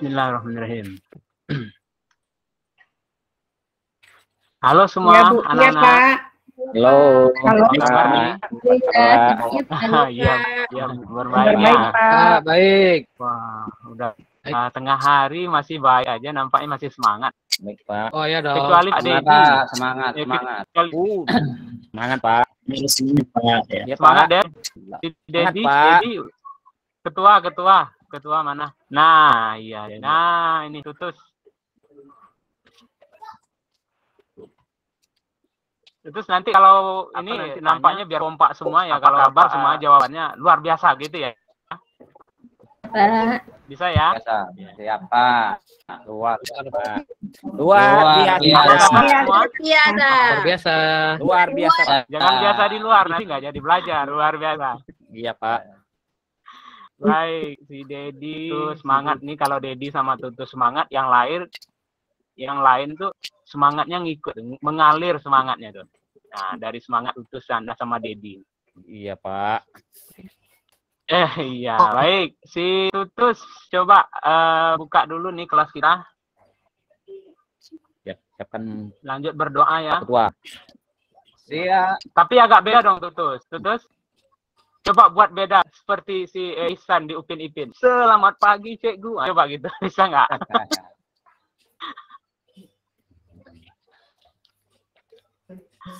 Bismillahirrahmanirrahim. Halo semua Ya, Bu. Iya, anak-anak. Pak. Halo. Halo. Kabar nih? Iya, Iya, berbaik, berbaik ya. Pak. Baik. Wah, udah tengah hari masih baik aja, nampaknya masih semangat. Baik, Pak. Oh ya dong. Kecuali Pak Semangat, Dedi. Pak. Semangat, Ya, semangat. kecuali- Semangat, Pak. Ya, Semangat Pak. deh. Si Semangat, Dedi, Pak. Dedi, ketua mana? Nah, iya. Nah, ini Tutus. Terus nanti kalau ini nampaknya biar kompak semua ya, kalau kabar semua jawabannya luar biasa gitu ya. Bisa ya? Biasa. Siapa? Luar, Pak. Luar biasa. Semua? Luar biasa. Luar biasa, Pak. Jangan biasa di luar, nanti nggak jadi belajar. Luar biasa. Iya, Pak. Baik, si Dedi tuh semangat nih. Kalau Dedi sama Tutus semangat, yang lain tuh semangatnya ngikut, mengalir semangatnya tuh. Nah, dari semangat Tutus Anda sama Dedi. Iya, Pak. Iya, baik. Si Tutus coba buka dulu nih kelas kita. Ya, siapkan Lanjut berdoa ya. ketua. Siap. Tapi agak beda dong Tutus. Tutus, coba buat beda seperti si Ihsan di Upin Ipin. Selamat pagi cikgu. Coba gitu, bisa nggak?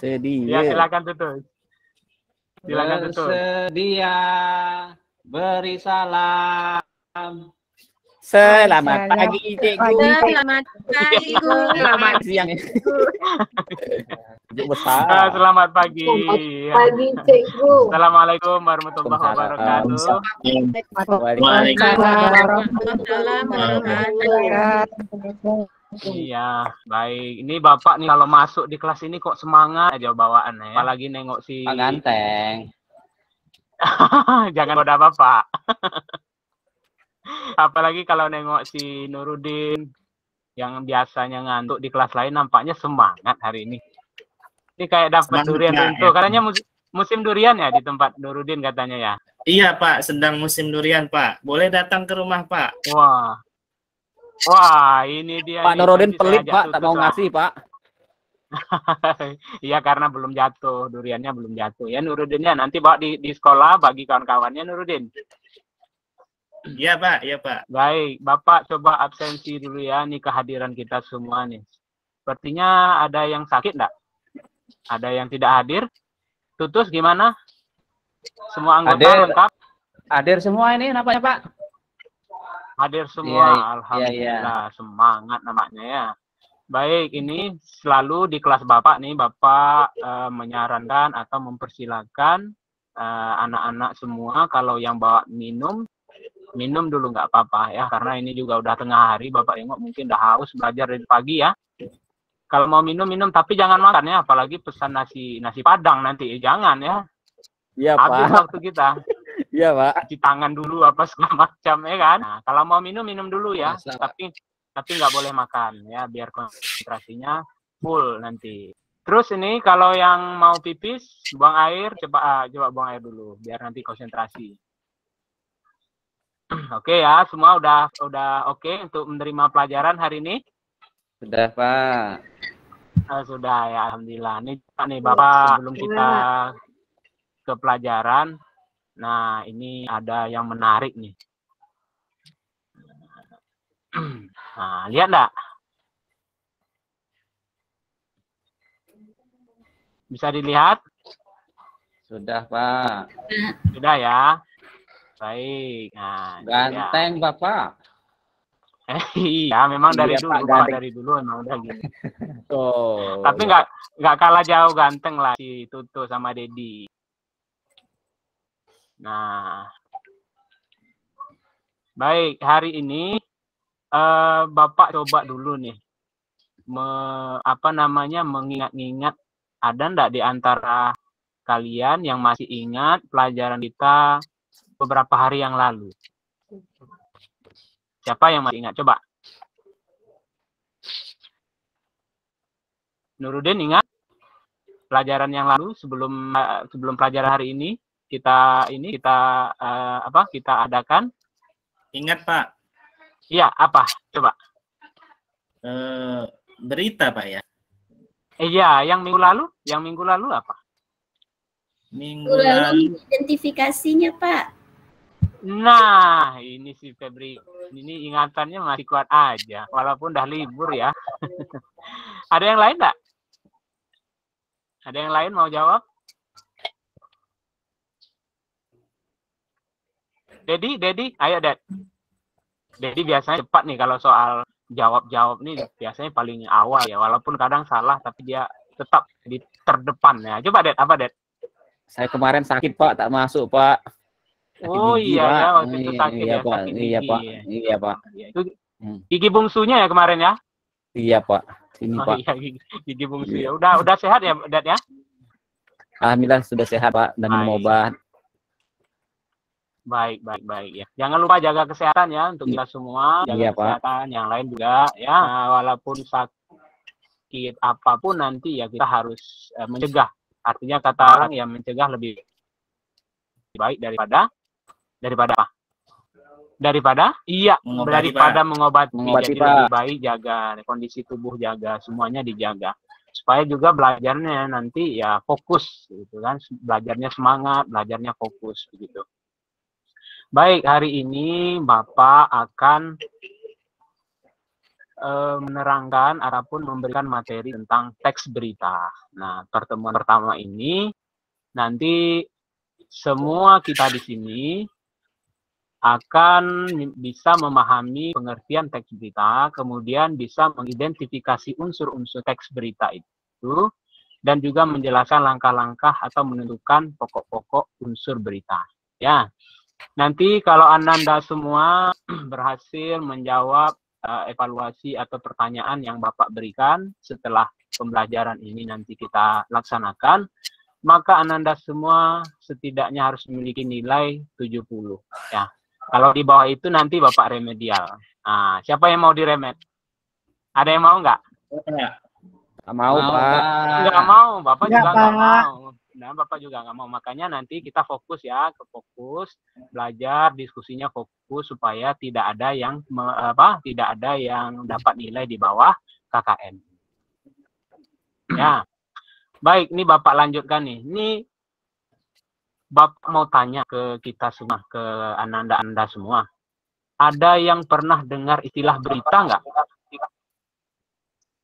Sedia. Ya silakan Tutus. Silakan Tutus. Bersedia beri salam. Selamat pagi, Cikgu. Selamat pagi, Bu. Selamat siang. Ibu besar. Selamat pagi. Pagi, Cikgu. Assalamualaikum warahmatullahi wabarakatuh. Waalaikumsalam warahmatullahi wabarakatuh. Iya, baik. Ini Bapak nih kalau masuk di kelas ini kok semangat aja bawaannya. Apalagi nengok si Pak Ganteng. Jangan udah Bapak. Apalagi kalau nengok si Nurudin yang biasanya ngantuk di kelas lain nampaknya semangat hari ini. Ini kayak dapat durian runtuh. Katanya musim durian ya di tempat Nurudin katanya ya. Iya Pak, sedang musim durian Pak. Boleh datang ke rumah Pak. Wah, ini dia. Pak Nurudin pelit, Pak. Tak mau ngasih, Pak. Iya, karena belum jatuh. Duriannya belum jatuh. Ya, Nurudinnya nanti bawa di sekolah bagi kawan-kawannya, Nurudin. Iya, Pak. Iya, Pak. Baik, Bapak coba absensi dulu ya. Nih kehadiran kita semua nih. Sepertinya ada yang sakit enggak? Ada yang tidak hadir? Tutus gimana? Semua anggota lengkap? Hadir semua ini nampaknya, Pak. Hadir semua, Iya, alhamdulillah. Semangat namanya ya. Baik, ini selalu di kelas Bapak nih, Bapak menyarankan atau mempersilahkan anak-anak semua kalau yang bawa minum dulu nggak apa-apa ya, karena ini juga udah tengah hari, Bapak Engok mungkin udah haus belajar dari pagi ya. Kalau mau minum, tapi jangan makan ya, apalagi pesan nasi Padang nanti, jangan ya. Iya, Habis Pak. waktu kita. Iya, Pak. Cuci tangan dulu apa segala macam ya kan. Nah, kalau mau minum dulu ya, Masa, tapi nggak boleh makan ya, biar konsentrasinya full nanti. Terus ini kalau yang mau pipis, buang air, coba buang air dulu biar nanti konsentrasi. Oke ya, semua udah oke untuk menerima pelajaran hari ini? Sudah, Pak. Sudah ya, alhamdulillah. Nih Bapak, sebelum kita ke pelajaran, nah ini ada yang menarik nih. Nah, lihat enggak? Bisa dilihat? Sudah, Pak. Sudah ya. Baik. Nah, Ganteng, ya. Bapak. Iya, memang dari Iya, dulu, Pak, Pak, dari dulu memang udah gitu. Oh. Tapi nggak kalah jauh ganteng lah si Tutu sama Dedi. Nah, baik, hari ini Bapak coba dulu nih mengingat-ingat, ada ndak di antara kalian yang masih ingat pelajaran kita beberapa hari yang lalu? Siapa yang masih ingat? Coba. Nurudin ingat pelajaran yang lalu sebelum pelajaran hari ini kita adakan? Ingat, Pak. Iya, apa? Coba. Berita, Pak ya. Iya, yang minggu lalu? Yang minggu lalu apa? Minggu lalu. Identifikasinya, Pak. Nah, ini si Febri. Ini ingatannya masih kuat aja, walaupun udah libur ya. Ada yang lain nggak? Ada yang lain mau jawab? Dedi, ayo Ded. Dedi biasanya cepat nih kalau soal jawab nih, biasanya paling awal ya, walaupun kadang salah, tapi dia tetap di terdepan ya. Coba Ded, apa Ded? Saya kemarin sakit Pak, tak masuk Pak. Oh gigi, iya Pak. ya, waktu itu sakit Iya ya, Pak, sakit iya gigi. Pak, Ya. iya Pak. Ya, itu gigi bungsunya ya kemarin ya? Iya Pak, sini Oh Pak. iya, gigi bungsu ya. Udah sehat ya Ded ya? Alhamdulillah sudah sehat Pak dan minum obat. Baik ya. Jangan lupa jaga kesehatan ya untuk kita semua. Jaga kesehatan, yang lain juga ya. Walaupun sakit apapun nanti ya kita harus mencegah. Artinya kata orang ya mencegah lebih baik daripada apa? Daripada mengobati. Jadi lebih baik jaga kondisi tubuh, jaga semuanya dijaga. Supaya juga belajarnya nanti ya fokus gitu kan. Belajarnya semangat, belajarnya fokus begitu. Baik, hari ini Bapak akan menerangkan ataupun memberikan materi tentang teks berita. Nah, pertemuan pertama ini nanti semua kita di sini akan bisa memahami pengertian teks berita, kemudian bisa mengidentifikasi unsur-unsur teks berita itu, dan juga menjelaskan langkah-langkah atau menentukan pokok-pokok unsur berita. Ya. Nanti kalau Anda semua berhasil menjawab evaluasi atau pertanyaan yang Bapak berikan setelah pembelajaran ini nanti kita laksanakan, maka Anda semua setidaknya harus memiliki nilai 70. Ya. Kalau di bawah itu nanti Bapak remedial. Nah, siapa yang mau diremed? Ada yang mau nggak? Nggak mau Pak. Nggak mau, Bapak juga nggak mau. Nah, Bapak juga nggak mau. Makanya nanti kita fokus ya, belajar, diskusinya fokus supaya tidak ada yang dapat nilai di bawah KKM. Ya. Baik, ini Bapak lanjutkan nih. Ini Bapak mau tanya ke kita semua, ke Anda semua. Ada yang pernah dengar istilah berita nggak?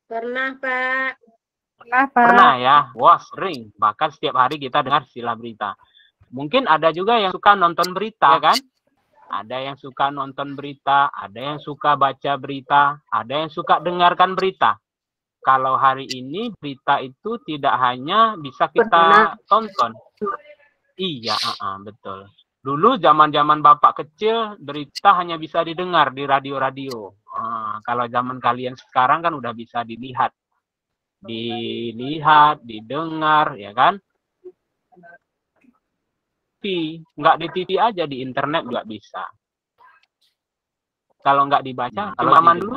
Pernah, Pak. Pernah ya, wah sering. Bahkan setiap hari kita dengar istilah berita. Mungkin ada juga yang suka nonton berita kan? Ada yang suka nonton berita, ada yang suka baca berita, ada yang suka dengarkan berita. Kalau hari ini berita itu tidak hanya bisa kita tonton. Iya, betul. Dulu zaman-zaman Bapak kecil, berita hanya bisa didengar di radio-radio. Kalau zaman kalian sekarang kan udah bisa dilihat, didengar, ya kan? Nggak di TV aja, di internet juga bisa. Kalau nggak dibaca, kalau zaman dulu,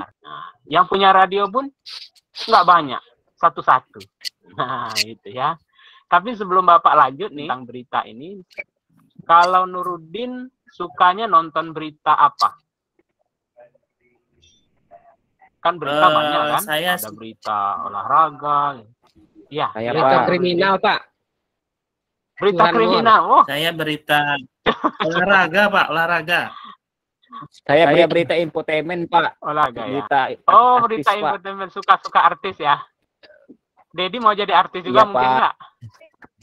yang punya radio pun nggak banyak, satu-satu. Nah, itu ya. Tapi sebelum Bapak lanjut nih tentang berita ini, kalau Nuruddin sukanya nonton berita apa? Kan berita banyak kan? Ada berita olahraga. Ya, berita kriminal, Pak. Berita kriminal. Oh, saya berita olahraga, Pak, olahraga. Saya berita infotainment, Pak. Olahraga ya. Berita infotainment, suka artis ya. Dedi mau jadi artis juga mungkin nggak?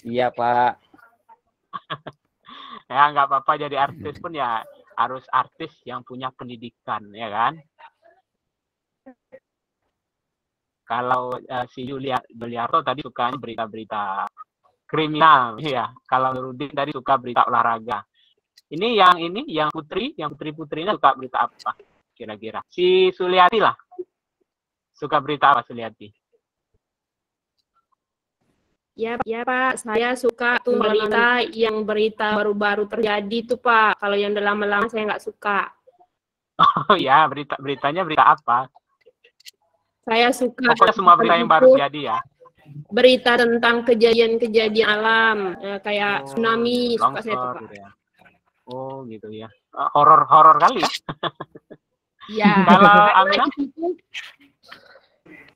Iya, Pak. Ya, nggak apa-apa jadi artis pun ya harus artis yang punya pendidikan, ya kan? Kalau si Juliarto tadi sukanya berita-berita kriminal, ya. Kalau Nuruddin tadi suka berita olahraga. Ini yang putri-putrinya suka berita apa? Kira-kira. Si Suliati lah. Suka berita apa Suliati? Ya Pak, saya suka tuh berita baru-baru terjadi tuh Pak. Kalau yang udah lama-lama saya nggak suka. Oh ya, beritanya berita apa? Saya suka. Pokoknya semua berita yang baru terjadi ya. Berita tentang kejadian-kejadian alam, kayak tsunami, suka saya tuh Pak. Gitu ya. Oh gitu ya. Horor kali ya. Ya. Kalau Aminah?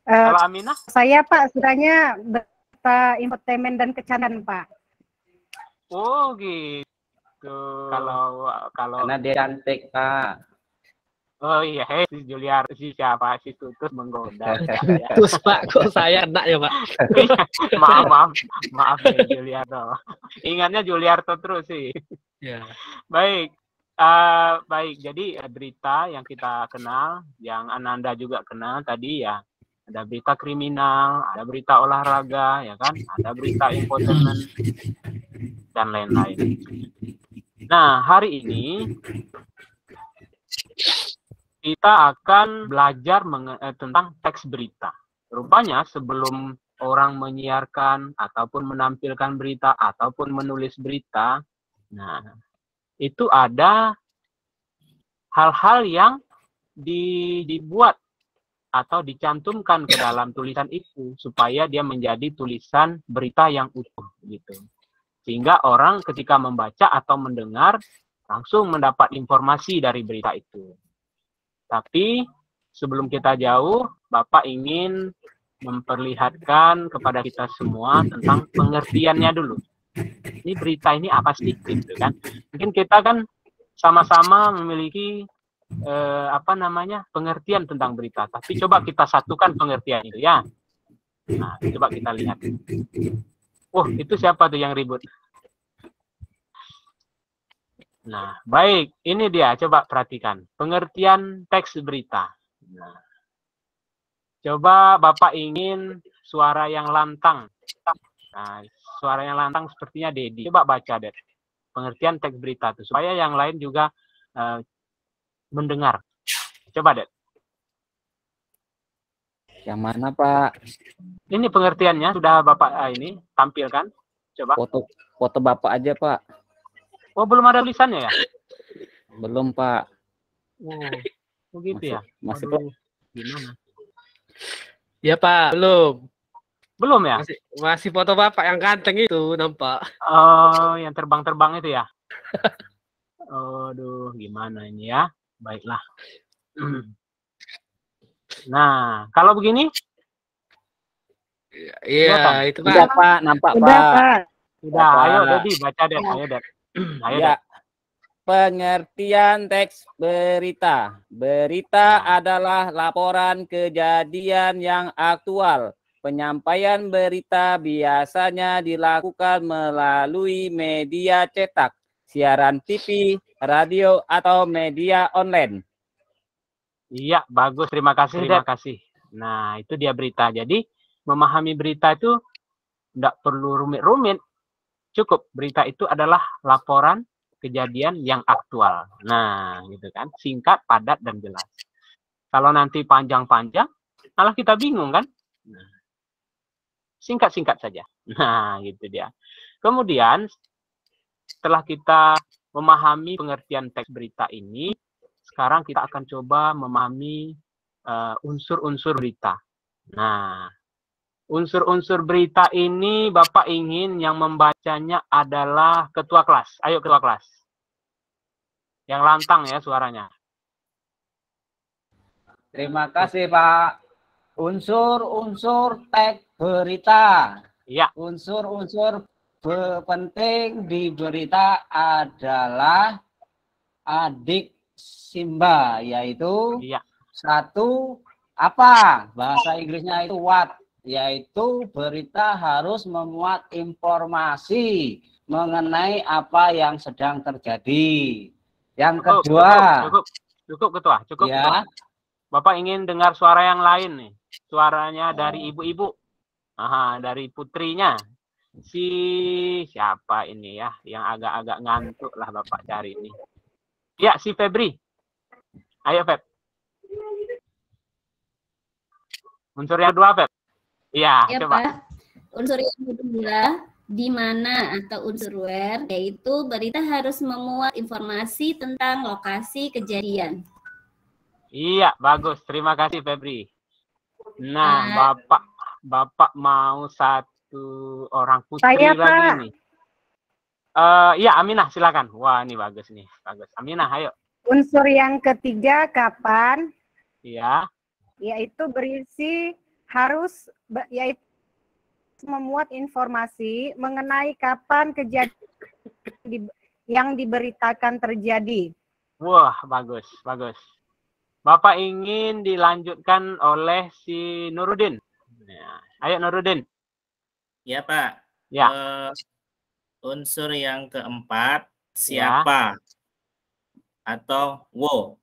Kalau Aminah? Saya Pak sukanya berita infotainment dan kecantikan Pak. Oh gitu. Kalau Karena dia cantik, Pak. oh iya, si Juliar, si siapa, si Tutus menggoda. Terus Pak, kok saya kena ya Pak? maaf ya Juliarto. Ingatnya Juliarto terus sih. Ya. Baik, baik. Jadi berita yang kita kenal, yang Ananda juga kenal tadi ya, ada berita kriminal, ada berita olahraga, ya kan, ada berita infotainment dan lain-lain. Nah, hari ini kita akan belajar tentang teks berita. Rupanya sebelum orang menyiarkan ataupun menampilkan berita ataupun menulis berita, nah itu ada hal-hal yang dibuat atau dicantumkan ke dalam tulisan itu supaya dia menjadi tulisan berita yang utuh gitu. Sehingga orang ketika membaca atau mendengar langsung mendapat informasi dari berita itu. Tapi sebelum kita jauh, Bapak ingin memperlihatkan kepada kita semua tentang pengertiannya dulu. Ini berita ini apa sih, gitu kan? Mungkin kita kan sama-sama memiliki pengertian tentang berita. Tapi coba kita satukan pengertian itu ya. Nah, coba kita lihat. Itu siapa tuh yang ribut? Nah, baik, ini dia, coba perhatikan. Pengertian teks berita. Nah, coba Bapak ingin suara yang lantang. Nah, suara yang lantang sepertinya Dedi. Coba baca, Ded. Pengertian teks berita itu, supaya yang lain juga mendengar. Coba, Ded. Yang mana, Pak? Ini pengertiannya, sudah Bapak ini tampilkan. Coba. Foto Bapak aja, Pak. Oh, belum ada tulisannya ya? Belum, Pak. Oh, begitu ya? Masih gimana? Ya Pak, belum. Belum ya? Masih foto Bapak yang ganteng itu nampak. Oh, yang terbang-terbang itu ya? Aduh, gimana ini ya? Baiklah. Nah, kalau begini? Iya, itu Pak. Udah, Pak. Nampak, Udah, Pak. Pak. Udah, ayo Dedi, baca Ded. Ayo, Ded. Ayo, Ya. Ded. Pengertian teks berita. Berita adalah laporan kejadian yang aktual. Penyampaian berita biasanya dilakukan melalui media cetak, siaran TV, radio, atau media online. Iya, bagus. Terima kasih. Terima kasih. Nah, itu dia berita. Jadi, memahami berita itu tidak perlu rumit-rumit. Cukup. Berita itu adalah laporan kejadian yang aktual. Nah, gitu kan. Singkat, padat, dan jelas. Kalau nanti panjang-panjang, malah kita bingung kan. Nah, singkat-singkat saja. Nah, gitu dia. Kemudian, setelah kita memahami pengertian teks berita ini, sekarang kita akan coba memahami unsur-unsur berita. Nah, unsur-unsur berita ini Bapak ingin yang membacanya adalah ketua kelas. Ayo ketua kelas. Yang lantang ya suaranya. Terima kasih Pak. Unsur-unsur teks berita. Iya. Unsur-unsur penting di berita adalah adik Simba, yaitu satu apa? Bahasa Inggrisnya itu what, yaitu berita harus memuat informasi mengenai apa yang sedang terjadi. Yang kedua, cukup ketua, cukup ya. Ketua. Bapak ingin dengar suara yang lain nih, suaranya dari ibu-ibu, dari putrinya. Si siapa ini ya, yang agak-agak ngantuk lah Bapak cari ini. Ya, si Febri. Ayo, Feb. Unsur yang kedua, Feb. Iya, ya, coba. Pak. Unsur yang kedua, di mana atau unsur where, yaitu berita harus memuat informasi tentang lokasi kejadian. Iya, bagus. Terima kasih, Febri. Nah, Bapak mau satu orang putri Saya, lagi Pak. nih. Iya, Aminah, silakan. Wah, ini bagus nih. Bagus. Aminah, ayo. Unsur yang ketiga kapan, Iya. yaitu berisi harus yaitu memuat informasi mengenai kapan kejadian yang diberitakan terjadi. Wah, bagus, bagus. Bapak ingin dilanjutkan oleh si Nurudin. Ya. Ayo Nurudin. Ya, Pak. Ya. Unsur yang keempat, siapa atau wo,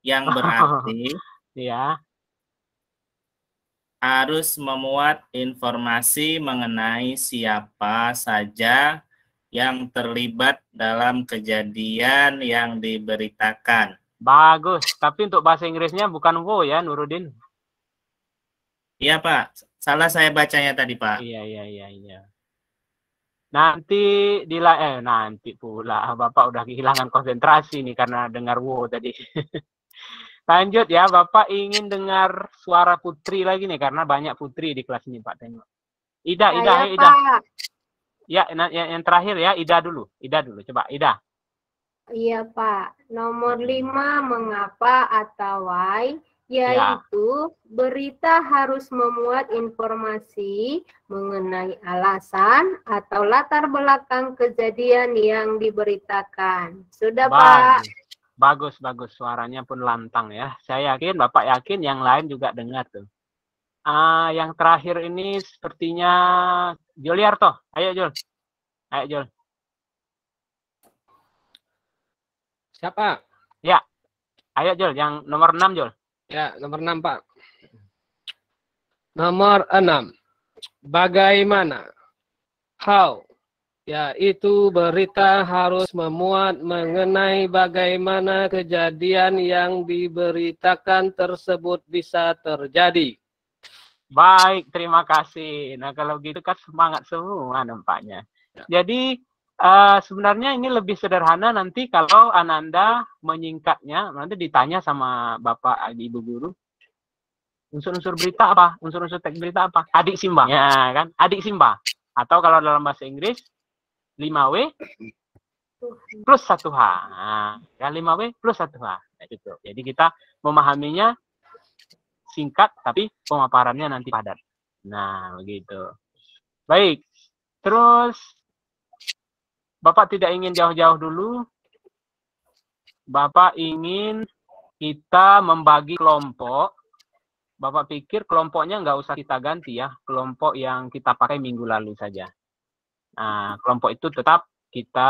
yang berarti Ya. harus memuat informasi mengenai siapa saja yang terlibat dalam kejadian yang diberitakan. Bagus, tapi untuk bahasa Inggrisnya bukan wo ya, Nurudin. Iya, Pak. Salah saya bacanya tadi, Pak. Iya. Nanti nanti pula Bapak udah kehilangan konsentrasi nih karena dengar wo tadi. Lanjut ya, Bapak ingin dengar suara Putri lagi nih karena banyak Putri di kelas ini, Pak. Tengok. Ida, ayo Ida. Ya, yang terakhir ya, Ida dulu. Coba Ida. Iya, Pak. Nomor 5, mengapa atau why, yaitu berita harus memuat informasi mengenai alasan atau latar belakang kejadian yang diberitakan. Sudah, Pak? Bagus. Suaranya pun lantang ya. Saya yakin, Bapak yakin yang lain juga dengar tuh. Yang terakhir ini sepertinya Juliarto. Ayo, Jul. Siapa? Ya. Ayo, Jul. Yang nomor 6, Jul. Ya, nomor 6, Pak. Nomor 6. Bagaimana? How? Yaitu berita harus memuat mengenai bagaimana kejadian yang diberitakan tersebut bisa terjadi. Baik, terima kasih. Nah, kalau gitu kan semangat semua nampaknya. Jadi, sebenarnya ini lebih sederhana nanti kalau Ananda menyingkatnya, nanti ditanya sama Bapak Ibu Guru. Unsur-unsur berita apa? Unsur-unsur teks berita apa? Adik Simba. Ya, kan? Adik Simba. Atau kalau dalam bahasa Inggris, 5W plus 1H. Nah, ya 5W plus 1H. Nah, gitu. Jadi kita memahaminya singkat, tapi pemaparannya nanti padat. Nah, begitu. Baik. Terus, Bapak tidak ingin jauh-jauh dulu. Bapak ingin kita membagi kelompok. Bapak pikir kelompoknya nggak usah kita ganti ya. Kelompok yang kita pakai minggu lalu saja. Nah, kelompok itu tetap kita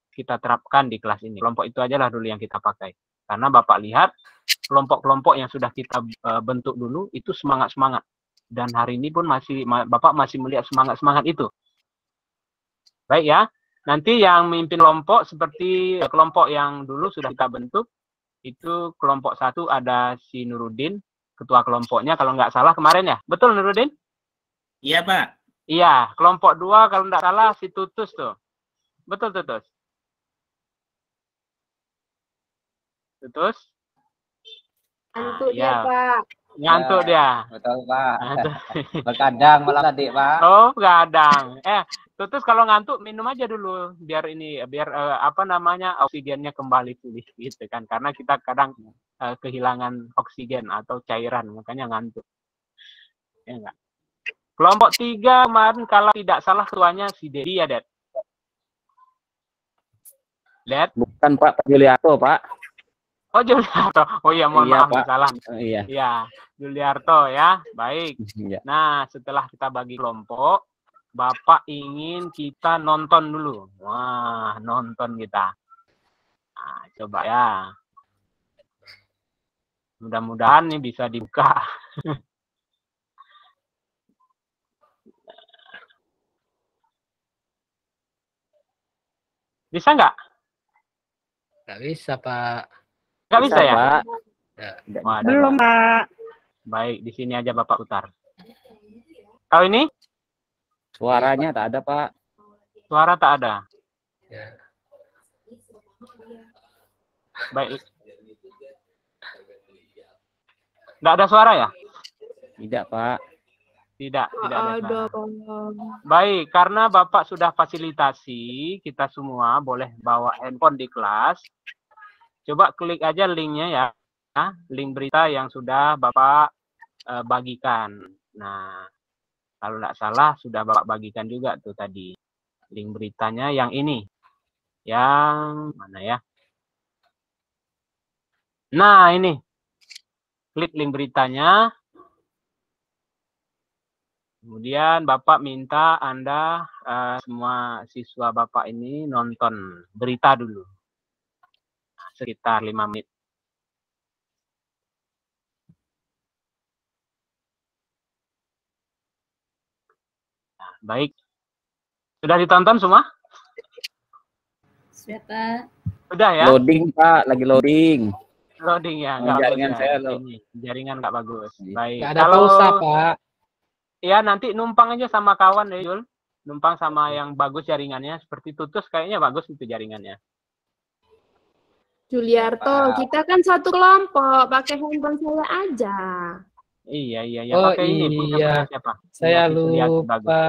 kita terapkan di kelas ini. Kelompok itu aja lah dulu yang kita pakai. Karena Bapak lihat kelompok-kelompok yang sudah kita bentuk dulu itu semangat-semangat. Dan hari ini pun Bapak masih melihat semangat-semangat itu. Baik ya. Nanti yang memimpin kelompok seperti kelompok yang dulu sudah kita bentuk, itu kelompok 1 ada si Nurudin, ketua kelompoknya kalau nggak salah kemarin ya. Betul Nurudin? Iya, Pak. Iya, kelompok 2 kalau nggak salah si Tutus tuh. Betul, Tutus? Tutus? Ngantuk dia, Pak. Ngantuk dia. Betul, Pak. Berkadang malah tadi, Pak. Oh, kadang. Tutus kalau ngantuk minum aja dulu biar oksigennya kembali pulih gitu kan. Karena kita kadang kehilangan oksigen atau cairan, makanya ngantuk. Ya enggak? Kelompok 3 kemarin kalau tidak salah ketuanya si Dedi ya, Ded. Ded? Bukan Pak Juliarto, Pak. Oh, Juliarto. Oh iya, mohon maaf salah. Iya. Iya, Juliarto ya. Baik. Iya. Nah, setelah kita bagi kelompok, Bapak ingin kita nonton dulu. Wah, nonton kita. Nah, coba ya. Mudah-mudahan nih bisa dibuka. Bisa nggak? Nggak bisa, Pak. Nggak bisa ya? Pak. Waduh, Belum, Pak. Baik, di sini aja Bapak putar. Kalau ini? Suaranya tak ada, Pak. Suara tak ada. Ya. Baik. Nggak ada suara ya? Tidak, Pak. Tidak ada Ada, salah. Pak. Baik, karena Bapak sudah fasilitasi, kita semua boleh bawa handphone di kelas. Coba klik aja linknya ya, link berita yang sudah Bapak bagikan. Nah, kalau nggak salah sudah Bapak bagikan juga tuh tadi. Link beritanya yang ini. Yang mana ya? Nah, ini. Klik link beritanya. Kemudian Bapak minta Anda semua siswa Bapak ini nonton berita dulu. Sekitar 5 menit. Nah, baik. Sudah ditonton semua? Sudah, Pak. Sudah ya? Loading Pak, lagi loading. Loading ya, Oh, nggak jaringan bagus saya ya. Ini jaringan nggak bagus. Iya. Baik. Nggak ada pulsa, Pak. Ya nanti numpang aja sama kawan ya Yul. Numpang sama yang bagus jaringannya. Seperti Tutus kayaknya bagus itu jaringannya. Juliarto, kita kan satu kelompok, pakai handphone saya aja. Iya. Oh, Pakai ini punya iya. siapa? Saya Punya si Juliarto, bagus. lupa.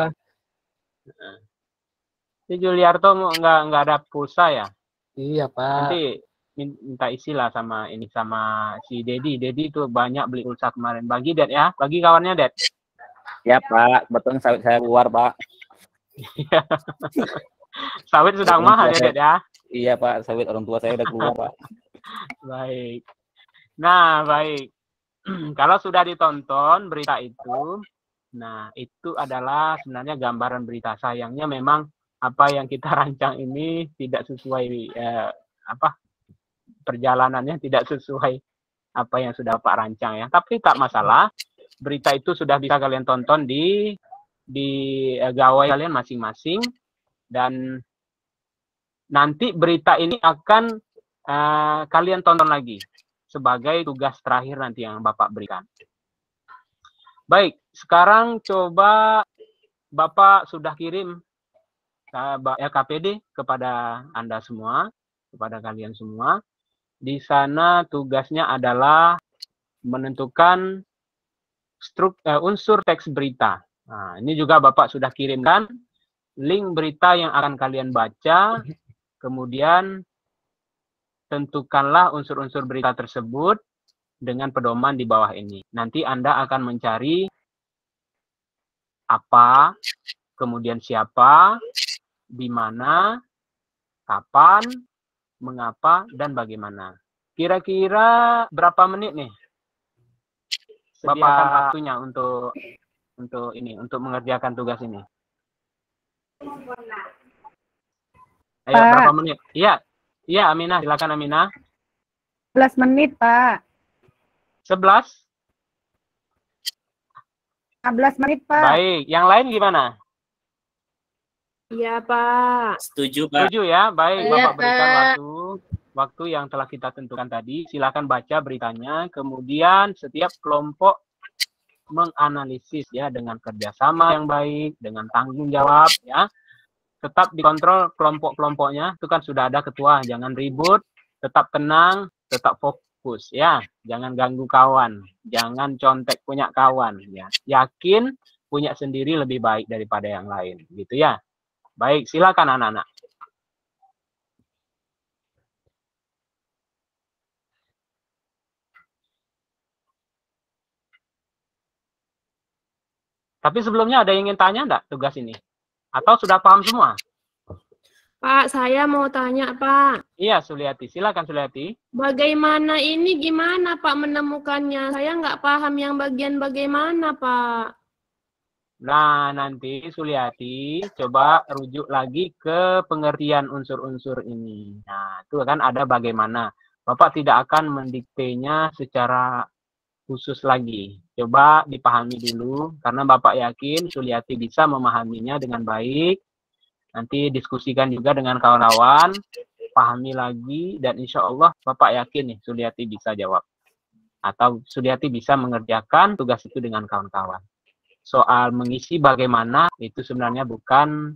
Si Juliarto nggak ada pulsa ya? Iya, Pak. Nanti minta isi lah sama ini sama si Dedi. Dedi itu banyak beli pulsa kemarin. Bagi Det ya, bagi kawannya Det. Ya Pak, betul sawit saya keluar Pak. Sawit sudah mahal ya Det ya. Iya Pak, sawit orang tua saya udah keluar Pak. Baik. Nah, baik. Kalau sudah ditonton berita itu, nah itu adalah sebenarnya gambaran berita. Sayangnya memang apa yang kita rancang ini tidak sesuai perjalanannya tidak sesuai apa yang sudah Pak rancang ya. Tapi tak masalah. Berita itu sudah bisa kalian tonton di gawai kalian masing-masing, dan nanti berita ini akan kalian tonton lagi sebagai tugas terakhir nanti yang Bapak berikan. Baik, sekarang coba Bapak sudah kirim LKPD kepada Anda semua, kepada kalian semua. Di sana tugasnya adalah menentukan unsur teks berita. Nah, ini juga Bapak sudah kirimkan link berita yang akan kalian baca, kemudian tentukanlah unsur-unsur berita tersebut dengan pedoman di bawah ini. Nanti Anda akan mencari apa, kemudian siapa, di mana, kapan, mengapa, dan bagaimana. Kira-kira berapa menit nih? Sediakan waktunya untuk mengerjakan tugas ini. Ayo, berapa menit? Iya, Aminah, silakan Aminah. 11 menit, Pak. 11? 15 menit, Pak. Baik, yang lain gimana? Iya, Pak. Setuju, Pak. Setuju ya? Baik, Iya, Bapak berikan Pak. waktu yang telah kita tentukan tadi. Silakan baca beritanya, kemudian setiap kelompok menganalisis ya dengan kerjasama yang baik, dengan tanggung jawab ya. Tetap dikontrol kelompok-kelompoknya, itu kan sudah ada ketua, jangan ribut, tetap tenang, tetap fokus ya. Jangan ganggu kawan, jangan contek punya kawan ya. Yakin punya sendiri lebih baik daripada yang lain, gitu ya. Baik, silakan anak-anak. Tapi sebelumnya ada yang ingin tanya enggak tugas ini? Atau sudah paham semua? Pak, saya mau tanya, Pak. Iya, Suliati. Silakan, Suliati. Bagaimana ini, gimana Pak menemukannya? Saya nggak paham yang bagian bagaimana, Pak. Nah, nanti Suliati coba rujuk lagi ke pengertian unsur-unsur ini. Nah, itu kan ada bagaimana. Bapak tidak akan mendiktenya secara khusus lagi. Coba dipahami dulu, karena Bapak yakin Suliati bisa memahaminya dengan baik. Nanti diskusikan juga dengan kawan-kawan, pahami lagi, dan insya Allah Bapak yakin nih Suliati bisa jawab. Atau Suliati bisa mengerjakan tugas itu dengan kawan-kawan. Soal mengisi bagaimana, itu sebenarnya bukan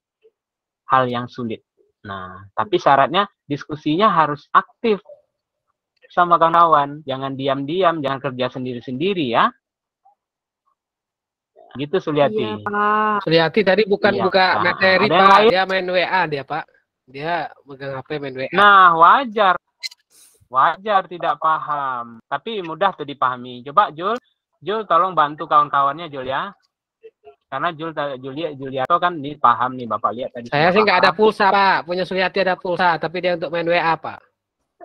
hal yang sulit. Nah, tapi syaratnya diskusinya harus aktif sama kawan-kawan. Jangan diam-diam, jangan kerja sendiri-sendiri ya. Gitu Suliati. Iya, Pak. Suliati tadi bukan Iya, buka Pak. materi, Ada yang Pak. lain? Dia main WA dia, Pak. Dia megang HP main WA. Nah, wajar. Wajar tidak paham. Tapi mudah tuh dipahami. Coba Jul tolong bantu kawan-kawannya Jul ya. Karena Juliarto kan nih paham nih Bapak lihat tadi. Saya sudah sih nggak ada paham. pulsa, Pak. Punya Suliati ada pulsa, tapi dia untuk main WA, Pak.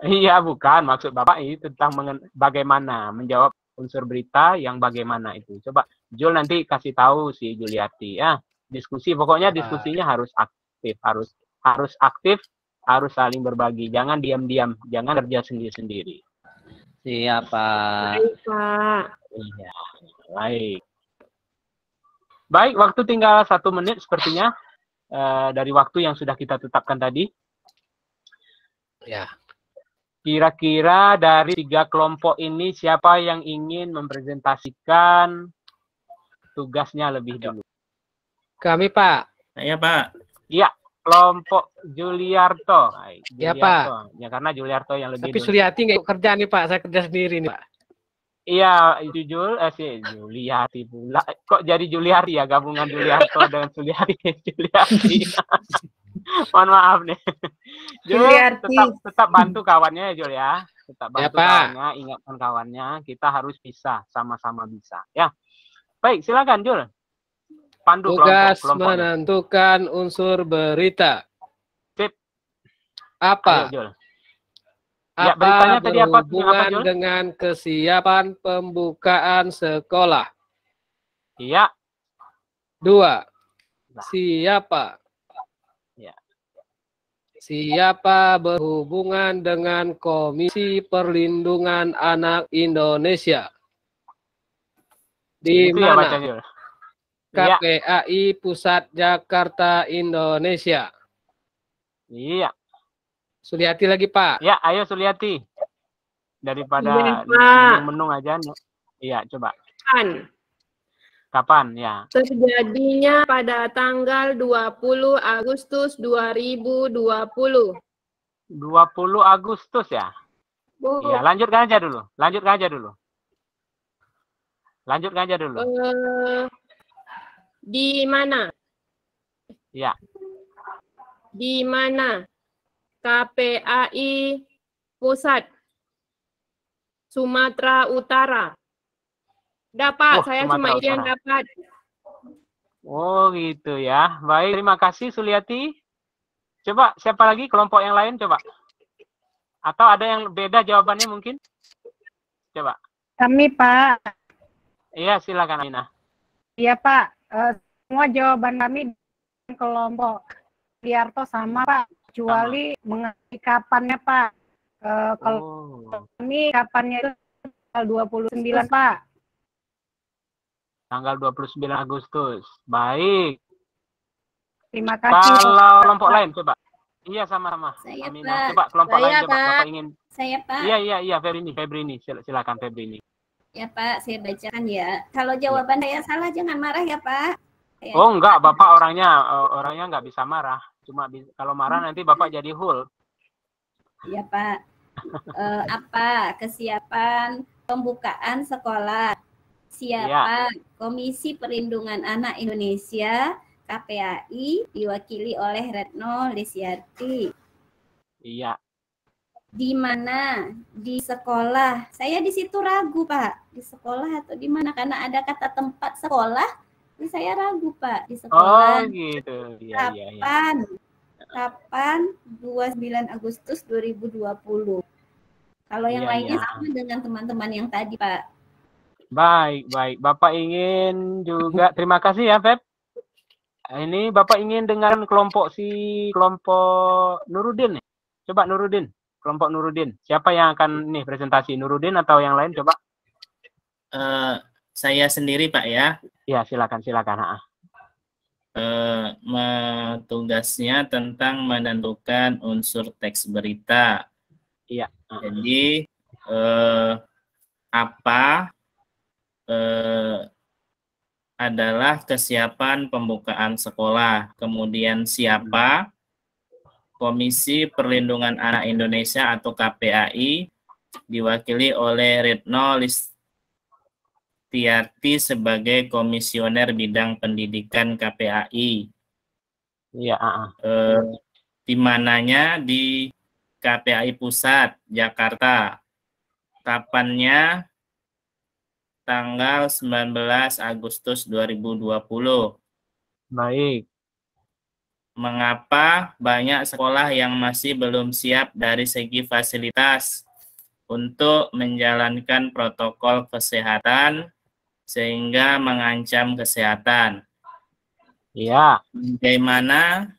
Iya, bukan. Maksud Bapak ini tentang bagaimana menjawab unsur berita yang bagaimana itu. Coba Jul nanti kasih tahu si Juliati ya. Diskusi, pokoknya diskusinya harus aktif, harus aktif, harus saling berbagi. Jangan diam-diam, jangan kerja sendiri-sendiri. Siap, Pak. Baik, Pak. Iya, baik. Baik, waktu tinggal 1 menit sepertinya dari waktu yang sudah kita tetapkan tadi. Ya. Kira-kira dari 3 kelompok ini siapa yang ingin mempresentasikan tugasnya lebih dulu? Kami, Pak. Saya, Pak. Iya, kelompok Juliarto. Ya, Pak. Ya, karena Juliarto yang lebih Tapi dulu. Suliati nggak ikut kerja nih, Pak. Saya kerja sendiri nih, Pak. Iya, itu Juliati pula. Kok jadi Juliati ya, gabungan Juliarto dengan Juliati. Mohon maaf nih. Jul, tetap bantu kawannya ya, Jul ya. Tetap bantu kawannya, ingatkan kawannya, kita harus bisa, sama-sama bisa. Ya. Baik, silakan Jul. Pandu Tugas kelompoknya. menentukan unsur berita. Sip. Apa? Ayo, Jul. Ya, beritanya tadi apa? Berhubungan Jul? dengan kesiapan pembukaan sekolah. Iya. 2. Siapa? Ya. Siapa berhubungan dengan Komisi Perlindungan Anak Indonesia? Di Itu ya, baca, mana? Jul. KPAI Pusat Jakarta Indonesia. Iya. Suliati lagi, Pak. Ya, ayo Suliati. Daripada Iya, Pak. menung aja. Iya, coba. Kan Kapan ya? terjadinya pada tanggal 20 Agustus 2020. 20 Agustus ya? Bu, Iya, lanjutkan aja dulu. di mana? Ya. Di mana KPAI Pusat Sumatera Utara? Dapat, Wah, saya Sumatera cuma itu yang Utara. dapat. Oh, gitu ya. Baik, terima kasih Suliati. Coba siapa lagi kelompok yang lain coba? Atau ada yang beda jawabannya mungkin? Coba. Kami, Pak. Iya, silakan Aminah. Iya, Pak. Semua jawaban kami kelompok Juliarto sama, Pak. Kecuali mengenai kapannya, Pak. Kalau kami kapannya itu tanggal 29, Pak. Tanggal 29 Agustus. Baik. Terima kasih. Kalau kelompok lain coba. Iya, sama-sama. Saya, Aminah. Pak. Coba kelompok Saya, lain coba. Pak. Bapak ingin. Saya, Pak. Iya, Febrini. Silakan Febrini. Ya, Pak, saya bacakan ya. Kalau jawaban saya salah, jangan marah ya, Pak. Oh, enggak, Bapak orangnya nggak bisa marah. Cuma kalau marah nanti Bapak jadi hul. Ya, Pak. Apa kesiapan pembukaan sekolah? Siapa Komisi Perlindungan Anak Indonesia KPAI diwakili oleh Retno Lisyarti. Iya. Di mana? Di sekolah. Saya di situ ragu, Pak. Di sekolah atau di mana? Karena ada kata tempat sekolah, jadi saya ragu, Pak. Di sekolah. Oh, gitu. Iya. Kapan? 29 Agustus 2020. Kalau yang lainnya sama dengan teman-teman yang tadi, Pak. Baik. Bapak ingin juga, terima kasih ya, Feb. Ini Bapak ingin dengan kelompok Nurudin. Coba Nurudin, kelompok Nurudin. Siapa yang akan nih presentasi, Nurudin atau yang lain? Coba. Saya sendiri, Pak ya. Ya, silakan. Tugasnya tentang menentukan unsur teks berita. Iya. Jadi apa adalah kesiapan pembukaan sekolah, kemudian siapa Komisi Perlindungan Anak Indonesia atau KPAI diwakili oleh Retno Tiarti sebagai komisioner bidang pendidikan KPAI. Iya. Di mananya di KPAI Pusat, Jakarta. Kapannya tanggal 19 Agustus 2020. Baik. Mengapa banyak sekolah yang masih belum siap dari segi fasilitas untuk menjalankan protokol kesehatan sehingga mengancam kesehatan? Iya. Bagaimana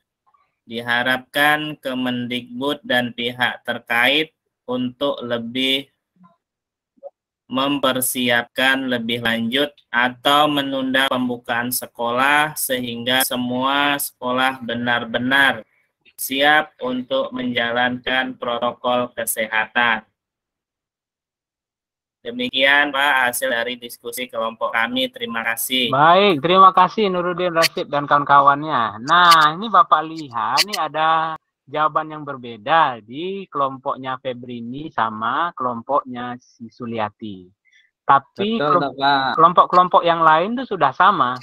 diharapkan Kemendikbud dan pihak terkait untuk lebih mempersiapkan lebih lanjut atau menunda pembukaan sekolah sehingga semua sekolah benar-benar siap untuk menjalankan protokol kesehatan. Demikian Pak hasil dari diskusi kelompok kami. Terima kasih. Baik, terima kasih Nuruddin Rasyid dan kawan-kawannya. Nah, ini Bapak lihat, ini ada jawaban yang berbeda di kelompoknya Febrini sama kelompoknya si Suliati. Tapi kelompok-kelompok yang lain itu sudah sama.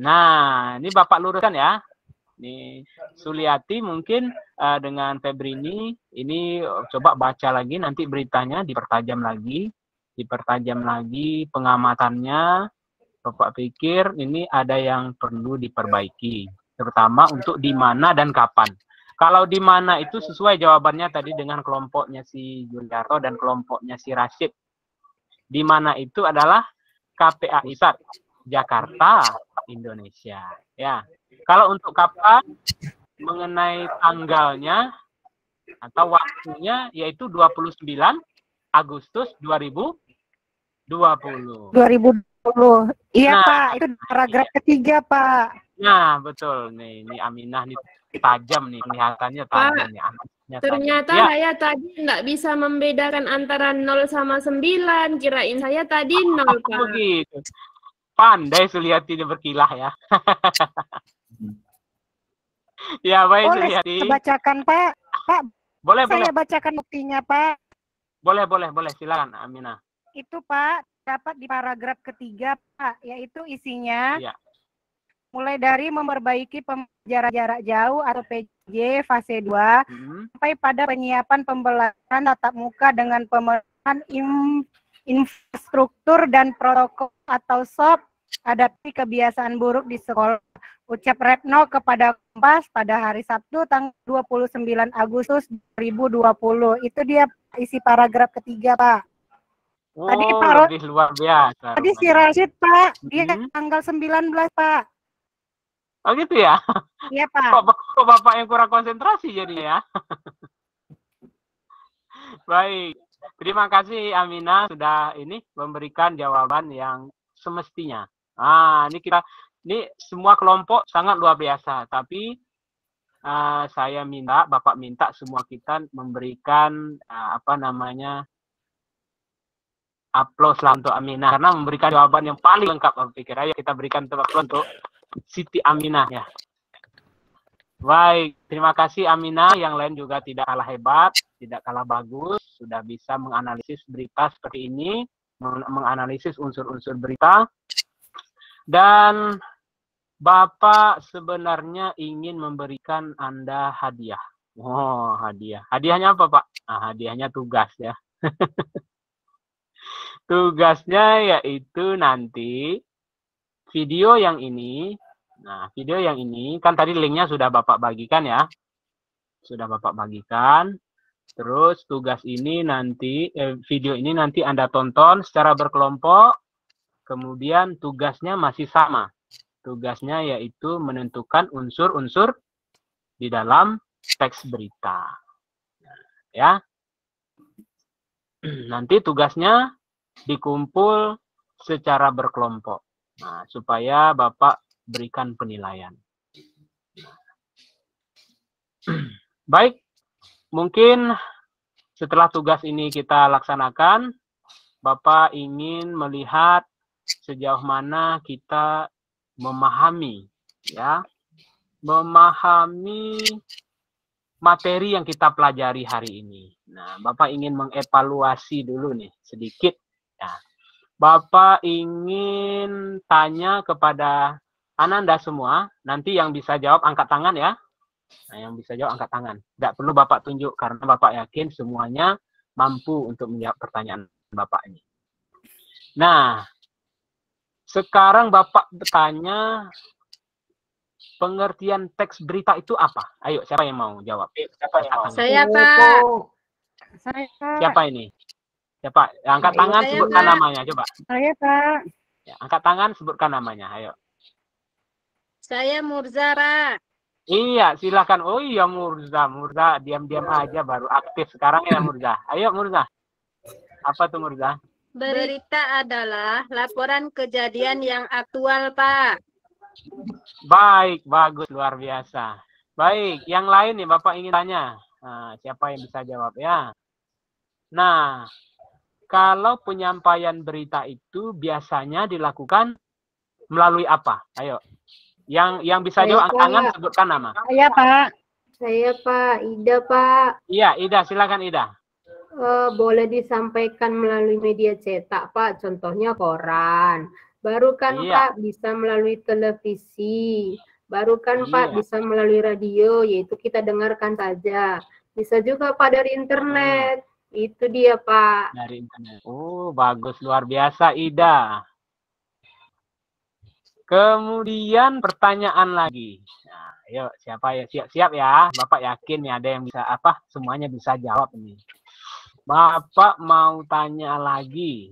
Nah, ini Bapak luruskan ya. Ini Suliati mungkin dengan Febrini ini coba baca lagi nanti beritanya, dipertajam lagi pengamatannya. Bapak pikir ini ada yang perlu diperbaiki, terutama untuk di mana dan kapan. Kalau di mana itu sesuai jawabannya tadi dengan kelompoknya si Juliarto dan kelompoknya si Rasyid. Di mana itu adalah KPAI Pusat, Jakarta, Indonesia. Ya. Kalau untuk kapan mengenai tanggalnya atau waktunya yaitu 29 Agustus 2020. 2020. Iya, Nah, Pak. Itu paragraf ketiga, Pak. Nah, betul nih. Ini Aminah nih tajam nih, kelihatannya tajam nih. Anaknya Ternyata tajam. Ya. saya tadi nggak bisa membedakan antara 0 sama 9. Kirain saya tadi 0, Pak. Begitu. Pandai Suliati ini berkilah ya. Ya, baik Boleh Suliati. saya bacakan, Pak? Pak, Boleh, saya boleh. bacakan buktinya, Pak. Boleh. Silakan, Aminah. Itu, Pak, dapat di paragraf ketiga, Pak, yaitu isinya Iya. mulai dari memperbaiki pembelajaran jarak jauh atau PJ fase 2 sampai pada penyiapan pembelajaran tatap muka dengan pemenuhan infrastruktur dan protokol atau SOP, adaptasi kebiasaan buruk di sekolah. Ucap Retno kepada Kompas pada hari Sabtu tanggal 29 Agustus 2020. Itu dia isi paragraf ketiga, Pak. Oh, Tadi lebih luar biasa. Tadi si Rasyid, Pak, dia tanggal 19, Pak. Oh gitu ya? Iya, Pak. Kok Bapak yang kurang konsentrasi jadi ya? Baik. Terima kasih Aminah sudah ini memberikan jawaban yang semestinya. Ini semua kelompok sangat luar biasa, tapi Bapak minta semua kita memberikan aplaus lah untuk Aminah karena memberikan jawaban yang paling lengkap. Aku pikir ayo kita berikan tepuk tangan untuk Siti Aminah ya. Baik, terima kasih Aminah. Yang lain juga tidak kalah hebat, tidak kalah bagus, sudah bisa menganalisis berita seperti ini, menganalisis unsur-unsur berita. Dan Bapak sebenarnya ingin memberikan Anda hadiah. Oh, hadiah. Hadiahnya apa, Pak? Nah, hadiahnya tugas ya. Tugasnya yaitu nanti video yang ini. Nah, video yang ini kan tadi linknya sudah Bapak bagikan ya. Sudah Bapak bagikan. Terus tugas ini nanti, video ini nanti Anda tonton secara berkelompok. Kemudian tugasnya masih sama. Tugasnya yaitu menentukan unsur-unsur di dalam teks berita. Ya. Nanti tugasnya dikumpul secara berkelompok. Nah, supaya Bapak berikan penilaian. Baik, mungkin setelah tugas ini kita laksanakan, Bapak ingin melihat sejauh mana kita memahami materi yang kita pelajari hari ini. Nah, Bapak ingin mengevaluasi dulu nih sedikit ya. Bapak ingin tanya kepada Ananda semua. Nanti yang bisa jawab angkat tangan ya. Nah, yang bisa jawab angkat tangan. Tidak perlu Bapak tunjuk karena Bapak yakin semuanya mampu untuk menjawab pertanyaan Bapak ini. Nah, sekarang Bapak bertanya, pengertian teks berita itu apa? Ayo, siapa yang mau jawab? Siapa yang mau? Saya, Pak. Saya, Pak. Siapa ini? Siapa? Angkat tangan, Saya, sebutkan Pak. namanya, coba. Saya, Pak. Ya, angkat tangan, sebutkan namanya, ayo. Saya Murzara. Iya, silakan. Oh iya, Murza. Murza, diam-diam aja baru aktif sekarang ya, Murza. Ayo, Murza. Apa tuh, Murza? Berita adalah laporan kejadian yang aktual, Pak. Baik, bagus, luar biasa. Baik, yang lain nih Bapak ingin tanya. Nah, siapa yang bisa jawab ya? Nah, kalau penyampaian berita itu biasanya dilakukan melalui apa? Ayo. Yang bisa jawab angkat tangan, sebutkan nama. Saya, Pak. Saya, Pak. Ida, Pak. Iya, Ida, silakan Ida. Boleh disampaikan melalui media cetak, Pak. Contohnya koran. Baru kan, Iya. Pak, bisa melalui televisi. Baru kan, Pak, Iya. bisa melalui radio, yaitu kita dengarkan saja. Bisa juga, Pak, dari internet. Itu dia, Pak. Dari internet. Oh, bagus, luar biasa Ida. Kemudian pertanyaan lagi. Nah, ayo siapa ya? Siap-siap ya. Bapak yakin ya ada yang bisa apa? Semuanya bisa jawab ini. Bapak mau tanya lagi.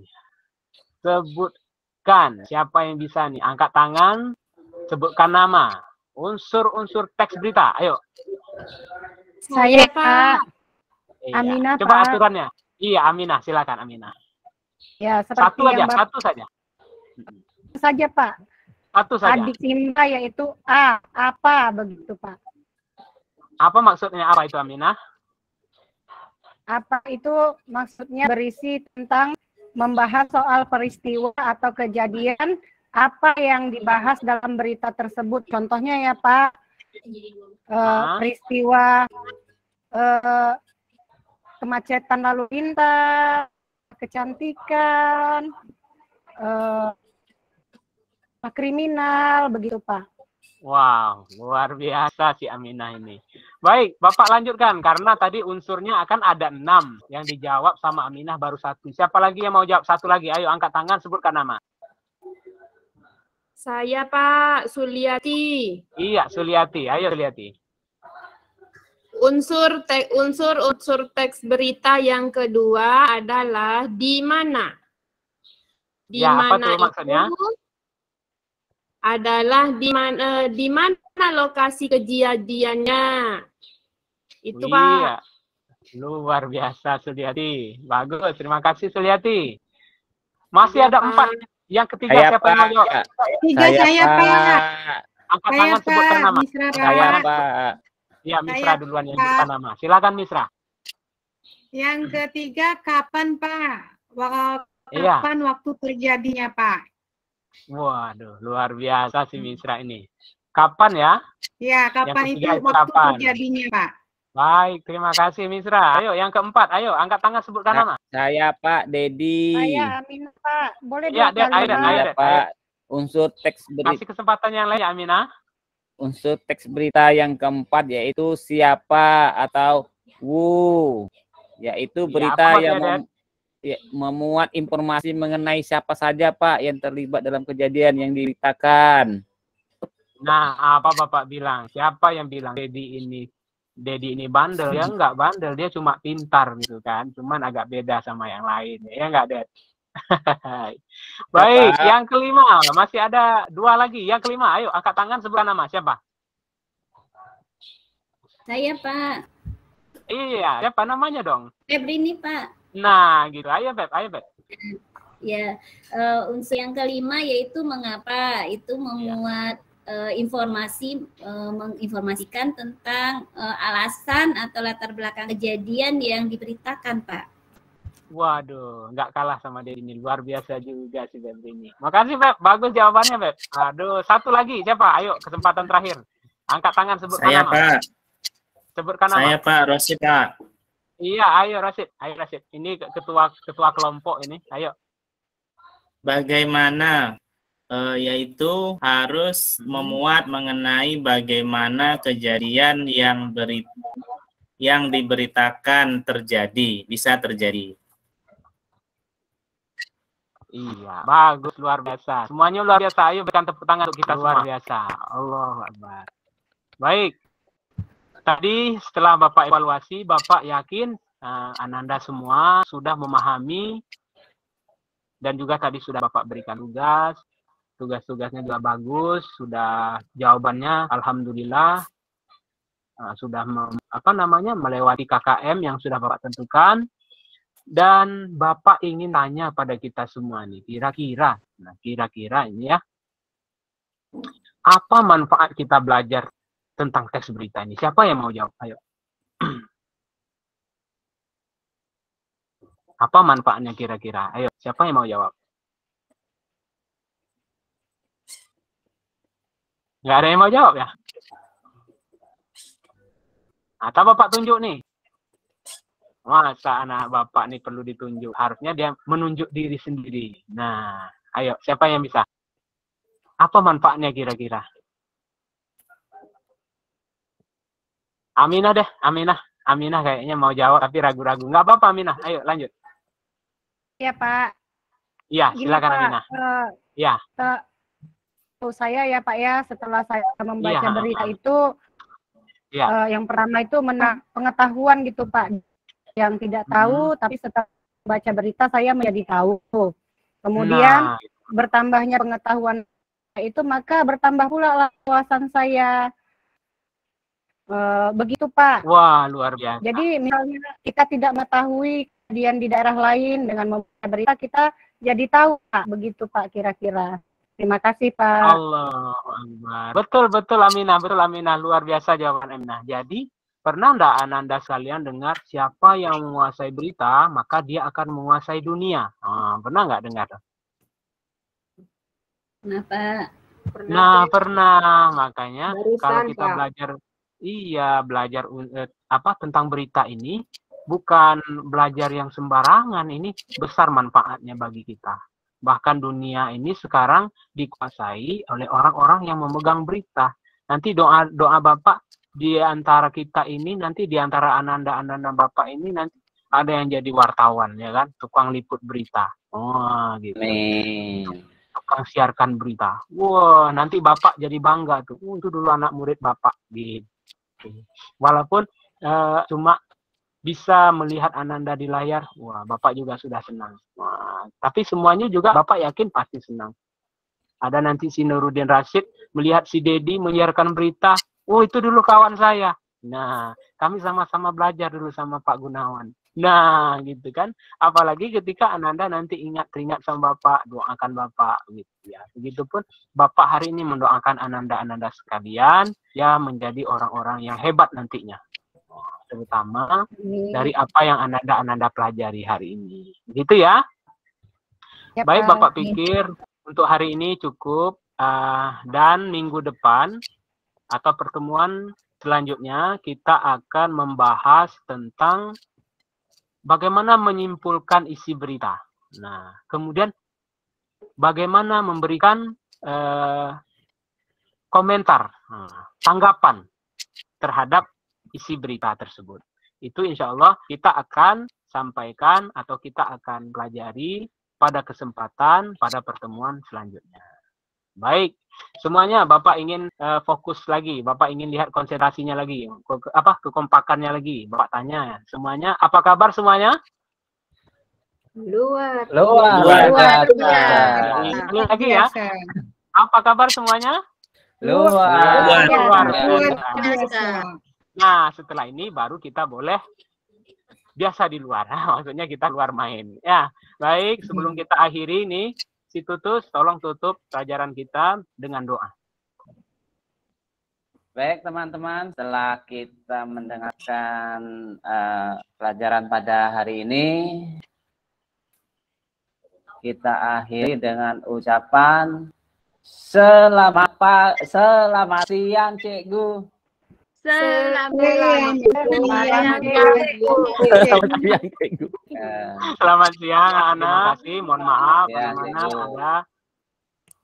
Sebutkan siapa yang bisa nih? Angkat tangan, sebutkan nama. Unsur-unsur teks berita. Ayo. Saya, Pak. Iya. Aminah, Coba Pak. aturannya. Iya, Aminah, silakan Aminah. Ya, seperti Satu aja, yang Bapak satu saja. saja, Pak. Satu saja. Adik Simba yaitu A. Apa begitu, Pak? Apa maksudnya apa itu Aminah? Apa itu maksudnya berisi tentang membahas soal peristiwa atau kejadian apa yang dibahas dalam berita tersebut. Contohnya ya, Pak, peristiwa kemacetan lalu lintas, kecantikan, kriminal, begitu, Pak. Wow, luar biasa si Aminah ini. Baik, Bapak lanjutkan. Karena tadi unsurnya akan ada 6. Yang dijawab sama Aminah baru 1. Siapa lagi yang mau jawab? Satu lagi. Ayo, angkat tangan, sebutkan nama. Saya, Pak, Suliati. Iya, Suliati. Ayo, Suliati. Unsur teks berita yang kedua adalah di mana. Di Ya, apa mana tuh maksudnya? itu adalah di mana lokasi kejadiannya. Itu, Pak. Iya. Luar biasa, Suliati. Bagus, terima kasih, Suliati. Masih Iya, ada Pak. 4. Yang ketiga Saya, siapa yang mau jawab? Pak. Tiga saya, Pak. Angkat tangan, sebutkan nama. Misra, Saya, Pak. Iya, Misra duluan yang sebutkan nama. Silakan, Misra. Yang ketiga, kapan, Pak? Iya. Kapan waktu terjadinya, Pak? Waduh, luar biasa si Misra ini. Kapan ya? Ya, kapan itu waktu terjadinya, Pak? Baik, terima kasih Misra. Ayo, yang keempat. Ayo, angkat tangan, sebutkan nama. Saya, Pak Dedi. Saya Aminah, Pak. Boleh Iya, dua kali, ayo, Pak? Saya, Pak. Unsur teks berita. Kasih kesempatan yang lain ya, Aminah. Unsur teks berita yang keempat yaitu siapa atau wu, yaitu berita apa yang maksudnya, memuat informasi mengenai siapa saja, Pak, yang terlibat dalam kejadian yang diberitakan. Nah, apa Bapak bilang? Siapa yang bilang Dedi ini bandel? Ya enggak bandel, dia cuma pintar gitu kan. Cuman agak beda sama yang lain. Ya enggak, Ded? Baik, Bapak. yang kelima. Masih ada 2 lagi. Yang kelima, ayo angkat tangan, sebutkan nama. Siapa? Saya, Pak. Iya, siapa namanya dong? Febrini, Pak. Nah, gitu. Ayo, Beb. Ayo, Beb. Ya, unsur yang kelima yaitu mengapa itu memuat informasi, menginformasikan tentang alasan atau latar belakang kejadian yang diberitakan, Pak. Waduh, nggak kalah sama dia ini. Luar biasa juga si Beb ini. Makasih, Beb. Bagus jawabannya, Beb. Aduh, satu lagi. Siapa? Ayo, kesempatan terakhir. Angkat tangan, sebutkan Saya, nama. Pak. Sebutkan nama. Saya, Pak. Rosid, Pak. Iya, ayo Rasid. Ayo Rasid. Ini ketua kelompok ini. Ayo. bagaimana yaitu harus memuat mengenai bagaimana kejadian yang diberitakan terjadi, bisa terjadi. Iya, bagus, luar biasa. Semuanya luar biasa. Ayo berikan tepuk tangan untuk kita luar biasa. Allahu Akbar. Baik. Tadi setelah Bapak evaluasi, Bapak yakin Ananda semua sudah memahami dan juga tadi sudah Bapak berikan tugas-tugasnya juga bagus, sudah jawabannya alhamdulillah sudah melewati KKM yang sudah Bapak tentukan. Dan Bapak ingin tanya pada kita semua nih, kira-kira ini ya, apa manfaat kita belajar tentang teks berita ini? Siapa yang mau jawab? Ayo. Apa manfaatnya kira-kira? Ayo, siapa yang mau jawab? Nggak ada yang mau jawab ya? Atau Bapak tunjuk nih? Masa anak Bapak nih perlu ditunjuk? Harusnya dia menunjuk diri sendiri. Nah, ayo, siapa yang bisa? Apa manfaatnya kira-kira? Aminah deh, Aminah kayaknya mau jawab tapi ragu-ragu. Nggak apa-apa Aminah, ayo lanjut. Iya Pak. Iya, Gini, silakan Pak, Aminah. Iya. Saya ya Pak ya, setelah saya membaca Iya. berita itu, Iya. yang pertama itu pengetahuan gitu Pak. Yang tidak tahu, tapi setelah baca berita saya menjadi tahu. Kemudian bertambahnya pengetahuan itu, maka bertambah pula wawasan saya. Begitu Pak. Wah, luar biasa. Jadi misalnya kita tidak mengetahui kejadian di daerah lain, dengan membaca berita kita jadi tahu Pak. Begitu Pak kira-kira. Terima kasih Pak. Allah Akbar. Betul Aminah, luar biasa jawaban Aminah. Jadi pernah enggak Ananda sekalian dengar siapa yang menguasai berita, maka dia akan menguasai dunia? Pernah nggak dengar? Kenapa? Pernah. Makanya Barusan, kalau kita Pak. belajar tentang berita ini, bukan belajar yang sembarangan, ini besar manfaatnya bagi kita. Bahkan dunia ini sekarang dikuasai oleh orang-orang yang memegang berita. Nanti doa Bapak di antara kita ini, nanti di antara Ananda Bapak ini nanti ada yang jadi wartawan ya kan, tukang liput berita. Oh gitu. Amin. Tukang siarkan berita. Wah, nanti Bapak jadi bangga tuh. Itu dulu anak murid Bapak gitu. Walaupun cuma bisa melihat Ananda di layar, wah Bapak juga sudah senang. Wah, tapi semuanya juga Bapak yakin pasti senang. Ada nanti si Nuruddin Rashid melihat si Dedi menyiarkan berita. Oh, itu dulu kawan saya. Nah, kami sama-sama belajar dulu sama Pak Gunawan. Nah, gitu kan. Apalagi ketika Ananda nanti teringat sama Bapak, doakan Bapak gitu ya. Begitupun Bapak hari ini mendoakan Ananda sekalian ya menjadi orang-orang yang hebat nantinya. Terutama dari apa yang Ananda pelajari hari ini. Gitu ya. Ya, Baik, Pak. Bapak pikir untuk hari ini cukup, dan minggu depan atau pertemuan selanjutnya kita akan membahas tentang bagaimana menyimpulkan isi berita. Nah, kemudian bagaimana memberikan komentar, tanggapan terhadap isi berita tersebut. Itu insya Allah kita akan sampaikan atau kita akan pelajari pada kesempatan pada pertemuan selanjutnya. Baik, semuanya Bapak ingin fokus lagi, Bapak ingin lihat konsentrasinya lagi, kekompakannya lagi. Bapak tanya semuanya, apa kabar semuanya? Luar. Ini lagi ya. Apa kabar semuanya? Luar. Biasa. Nah, setelah ini baru kita boleh biasa di luar. Maksudnya kita luar main. Ya, baik. Sebelum kita akhiri nih, si Tutus, tolong tutup pelajaran kita dengan doa. Baik teman-teman, setelah kita mendengarkan pelajaran pada hari ini, kita akhiri dengan ucapan selamat siang Cikgu. Selamat Selamat siang Cikgu. Selamat siang, anak. Terima kasih. Mohon maaf Ya, mana Cikgu.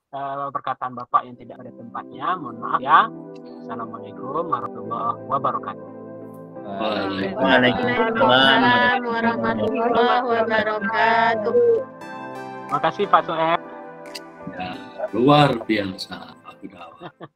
ada perkataan Bapak yang tidak pada tempatnya. Mohon maaf ya. Assalamualaikum warahmatullahi wabarakatuh. Waalaikumsalam warahmatullahi wabarakatuh. Terima kasih Pak Soeb. Ya, luar biasa Pak Gunawan.